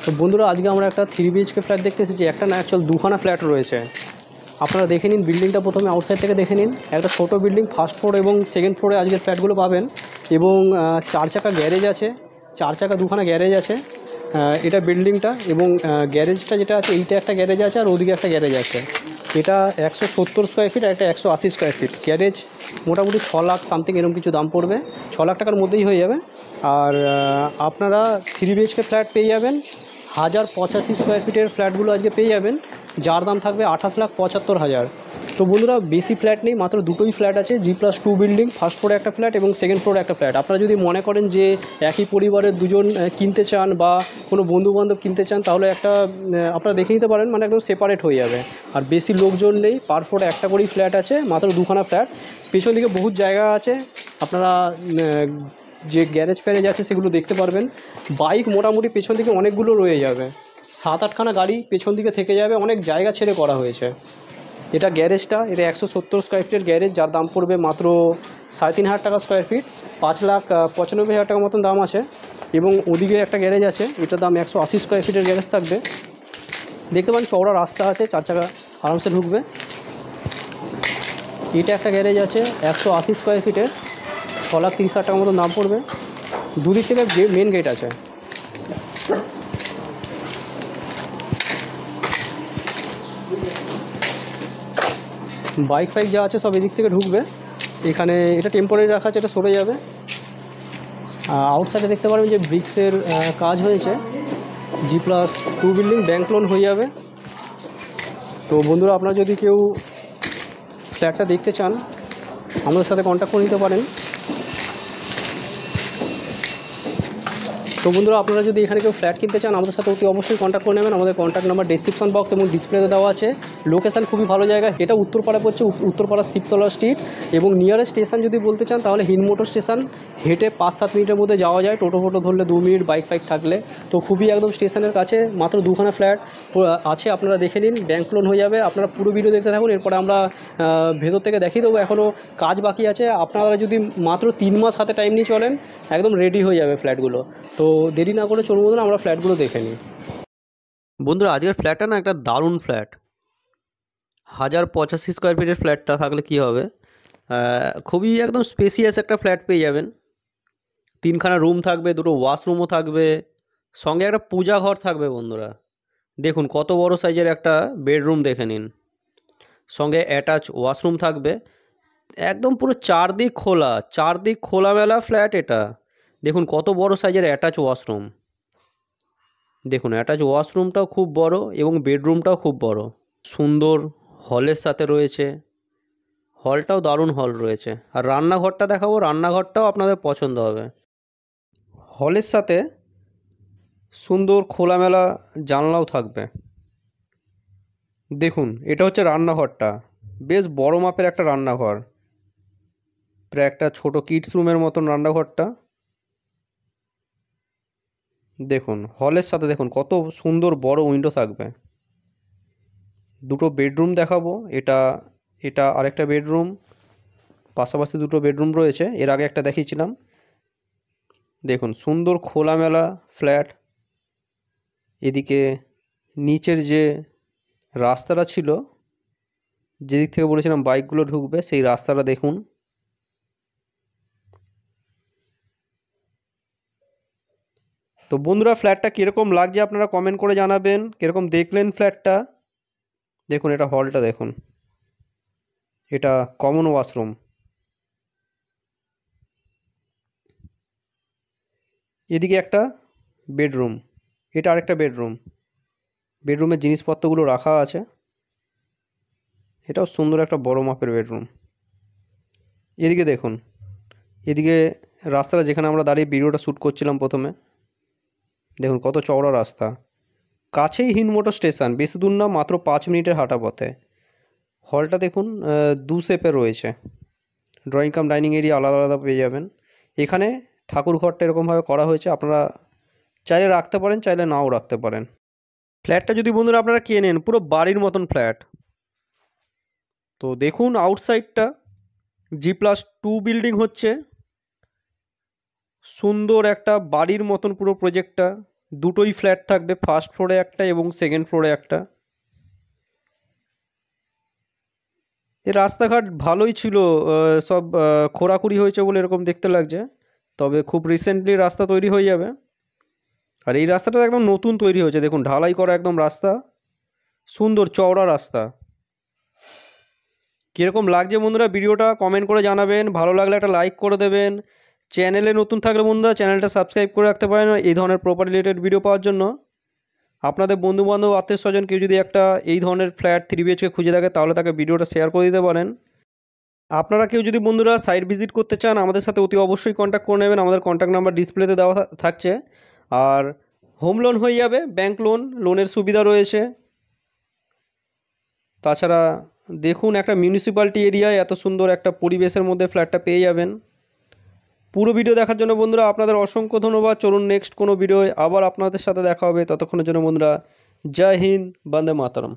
তো বন্ধুরা আজকে আমরা একটা 3 BHK ফ্ল্যাট দেখতে এসেছি। একটা না অ্যাকচুয়াল দুখানা ফ্ল্যাট রয়েছে। আপনারা দেখে নিন বিল্ডিংটা, প্রথমে আউটসাইড থেকে দেখে নিন। একটা ছোট বিল্ডিং, ফার্স্ট ফ্লোর এবং সেকেন্ড ফ্লোরে আজকের ফ্ল্যাটগুলো পাবেন। এবং 4 চাকা গ্যারেজ আছে, 4 চাকা দুখানা গ্যারেজ আছে এটা বিল্ডিংটা। এবং গ্যারেজটা যেটা আছে এইটা একটা গ্যারেজ আছে আর ওদিকে একটা গ্যারেজ আছে। এটা 170 স্কোয়ার ফিট আর একটা 180 স্কোয়ার ফিট গ্যারেজ। মোটামুটি 6 লাখ সামথিং এরকম কিছু দাম পড়বে, 6 লাখ টাকার মধ্যেই হয়ে যাবে। আর আপনারা 3 BHK ফ্ল্যাট পেয়ে যাবেন। 1085 স্কোয়ার ফিটের ফ্ল্যাটগুলো আজকে পেয়ে যাবেন, যার দাম থাকবে 28,75,000। তো বন্ধুরা বেশি ফ্ল্যাট নেই, মাত্র দুটোই ফ্ল্যাট আছে, G+2 বিল্ডিং, ফার্স্ট ফ্লোরে একটা ফ্ল্যাট এবং সেকেন্ড ফ্লোরে একটা ফ্ল্যাট। আপনারা যদি মনে করেন যে একই পরিবারের দুজন কিনতে চান বা কোনো বন্ধুবান্ধব কিনতে চান, তাহলে একটা আপনারা দেখে নিতে পারেন, মানে একদম সেপারেট হয়ে যাবে। আর বেশি লোকজন নেই, পার ফ্লোরে একটা করেই ফ্ল্যাট আছে, মাত্র দুখানা ফ্ল্যাট। পেছন দিকে বহুত জায়গা আছে, আপনারা যে গ্যারেজ ফ্যারেজ আছে সেগুলো দেখতে পারবেন। বাইক মোটামুটি পেছন দিকে অনেকগুলো রয়ে যাবে, 7-8খানা গাড়ি পেছন দিকে থেকে যাবে, অনেক জায়গা ছেড়ে করা হয়েছে। এটা গ্যারেজটা, এটা 170 স্কোয়ার ফিটের গ্যারেজ, যার দাম পড়বে মাত্র 3,500 টাকা স্কোয়ার ফিট, 5,95,000 টাকার মতন দাম আছে। এবং ওদিকে একটা গ্যারেজ আছে, এটার দাম 180 স্কোয়ার ফিটের গ্যারেজ থাকবে। দেখতে পান চওড়া রাস্তা আছে, 4 চাকা আরামসে ঢুকবে। এটা একটা গ্যারেজ আছে 180 স্কোয়ার ফিটের, 6,30,000 টাকার মতন দাম পড়বে। দুদিক থেকে মেন গেট আছে। বাইক ফাইক যা আছে সব এদিক থেকে ঢুকবে। এখানে এটা টেম্পোরারি রাখা আছে, এটা সরে যাবে। আউটসাইডে দেখতে পারবেন যে ব্রিক্সের কাজ হয়েছে। G+2 বিল্ডিং, ব্যাংক লোন হয়ে যাবে। তো বন্ধুরা আপনারা যদি কেউ ফ্ল্যাটটা দেখতে চান আমাদের সাথে কন্ট্যাক্ট করে নিতে পারেন। তো বন্ধুরা আপনারা যদি এখানে কেউ ফ্ল্যাট কিনতে চান আমাদের সাথে অতি অবশ্যই কন্ট্যাক্ট করে নেবেন। আমাদের কন্ট্যাক্ট নাম্বার ডেসক্রিপশন বক্স এবং ডিসপ্লেতে দেওয়া আছে। লোকেশান খুবই ভালো জায়গা, এটা উত্তরপাড়া পড়ছে, উত্তরপাড়া শিবতলা স্ট্রিট। এবং নিয়ারেস্ট স্টেশন যদি বলতে চান তাহলে হিন্দমোটর স্টেশন, হেঁটে 5-7 মিনিটের মধ্যে যাওয়া যায়। টোটো ফোটো ধরলে 2 মিনিট, বাইক ফাইক থাকলে। তো খুবই একদম স্টেশনের কাছে, মাত্র দুখানা ফ্ল্যাট আছে, আপনারা দেখে নিন। ব্যাংক লোন হয়ে যাবে। আপনারা পুরো ভিডিও দেখতে থাকুন, এরপরে আমরা ভেতর থেকে দেখিয়ে দেবো। এখনও কাজ বাকি আছে। আপনারা যদি মাত্র 3 মাস হাতে টাইম নিয়ে চলেন একদম রেডি হয়ে যাবে ফ্ল্যাটগুলো। তো দেরি না করে চলুন বন্ধুরা আমরা ফ্ল্যাটগুলো দেখে নিই। বন্ধুরা আজকের ফ্ল্যাটটা না একটা দারুণ ফ্ল্যাট। 1085 স্কোয়ার ফিটের ফ্ল্যাটটা থাকলে কি হবে, খুবই একদম স্পেসিয়াস একটা ফ্ল্যাট পেয়ে যাবেন। 3খানা রুম থাকবে, 2টো ওয়াশরুমও থাকবে, সঙ্গে একটা পূজা ঘর থাকবে। বন্ধুরা দেখুন কত বড় সাইজের একটা বেডরুম, দেখে নিন। সঙ্গে অ্যাটাচ ওয়াশরুম থাকবে, একদম পুরো চারদিক খোলামেলা ফ্ল্যাট এটা। দেখুন কত বড় সাইজের অ্যাটাচ ওয়াশরুম। দেখুন অ্যাটাচ ওয়াশরুমটাও খুব বড় এবং বেডরুমটাও খুব বড়, সুন্দর হলের সাথে রয়েছে। হলটাও দারুণ হল রয়েছে। আর রান্নাঘরটা দেখাবো, রান্নাঘরটাও আপনাদের পছন্দ হবে। হলের সাথে সুন্দর খোলামেলা জানলাও থাকবে। দেখুন এটা হচ্ছে রান্নাঘরটা, বেশ বড় মাপের একটা রান্নাঘর, প্রায় একটা ছোট কিডস রুমের মতন রান্নাঘরটা। দেখুন হলের সাথে দেখুন কত সুন্দর বড় উইন্ডো থাকবে। 2টো বেডরুম দেখাবো, এটা আরেকটা বেডরুম, পাশাপাশি 2টো বেডরুম রয়েছে, এর আগে একটা দেখিয়েছিলাম। দেখুন সুন্দর খোলামেলা ফ্ল্যাট। এদিকে নিচের যে রাস্তাটা ছিল, যেদিক থেকে বলেছিলাম বাইকগুলো ঢুকবে, সেই রাস্তাটা দেখুন। তো বন্ধুরা ফ্ল্যাটটা কীরকম লাগছে আপনারা কমেন্ট করে জানাবেন, কীরকম দেখলেন ফ্ল্যাটটা। দেখুন এটা হলটা দেখুন, এটা কমন ওয়াশরুম। এদিকে একটা বেডরুম, এটা আরেকটা বেডরুম, বেডরুমের জিনিসপত্রগুলো রাখা আছে। এটাও সুন্দর একটা বড় মাপের বেডরুম। এদিকে দেখুন, এদিকে রাস্তাটা যেখানে আমরা দাঁড়িয়ে ভিডিওটা শ্যুট করছিলাম প্রথমে, দেখুন কত চওড়া রাস্তা। কাছেই হিন্দমোটর স্টেশন, বেশি দূর না, মাত্র 5 মিনিটের হাঁটা পথে। হলটা দেখুন 2 শেপে রয়েছে, ড্রয়িং কাম ডাইনিং এরিয়া আলাদা আলাদা পেয়ে যাবেন। এখানে ঠাকুর ঘরটা এরকমভাবে করা হয়েছে, আপনারা চাইলে রাখতে পারেন, চাইলে নাও রাখতে পারেন। ফ্ল্যাটটা যদি বন্ধুরা আপনারা কেনেন, পুরো বাড়ির মতন ফ্ল্যাট। তো দেখুন আউটসাইডটা, G+2 বিল্ডিং হচ্ছে, সুন্দর একটা বাড়ির মতন পুরো প্রজেক্টটা। দুটোই ফ্ল্যাট থাকবে, ফার্স্ট ফ্লোরে একটা এবং সেকেন্ড ফ্লোরে একটা। এই রাস্তাঘাট ভালোই ছিল, সব খোঁড়াখুড়ি হয়েছে বলে এরকম দেখতে লাগছে, তবে খুব রিসেন্টলি রাস্তা তৈরি হয়ে যাবে। আর এই রাস্তাটা একদম নতুন তৈরি হয়েছে, দেখুন ঢালাই করা একদম রাস্তা, সুন্দর চওড়া রাস্তা। কীরকম লাগছে বন্ধুরা ভিডিওটা কমেন্ট করে জানাবেন, ভালো লাগলে একটা লাইক করে দেবেন। চ্যানেলে নতুন থাকলে বন্ধুরা চ্যানেলটা সাবস্ক্রাইব করে রাখতে পারেন এই ধরনের প্রপার্টি রিলেটেড ভিডিও পাওয়ার জন্য। আপনাদের বন্ধুবান্ধব আত্মীয় স্বজন কেউ যদি একটা এই ধরনের ফ্ল্যাট 3 BHK খুঁজে থাকে তাহলে তাকে ভিডিওটা শেয়ার করে দিতে পারেন। আপনারা কেউ যদি বন্ধুরা সাইট ভিজিট করতে চান আমাদের সাথে অতি অবশ্যই কন্ট্যাক্ট করে নেবেন, আমাদের কন্ট্যাক্ট নাম্বার ডিসপ্লেতে দেওয়া থাকছে। আর হোম লোন হয়ে যাবে, ব্যাংক লোনের সুবিধা রয়েছে। তাছাড়া দেখুন একটা মিউনিসিপ্যালিটি এরিয়ায় এত সুন্দর একটা পরিবেশের মধ্যে ফ্ল্যাটটা পেয়ে যাবেন। পুরো ভিডিও দেখার জন্য বন্ধুরা আপনাদের অসংখ্য ধন্যবাদ। চলুন নেক্সট কোনো ভিডিও আবার আপনাদের সাথে দেখা হবে, ততক্ষণের জন্য বন্ধুরা জয় হিন্দ, বন্দে মাতরম।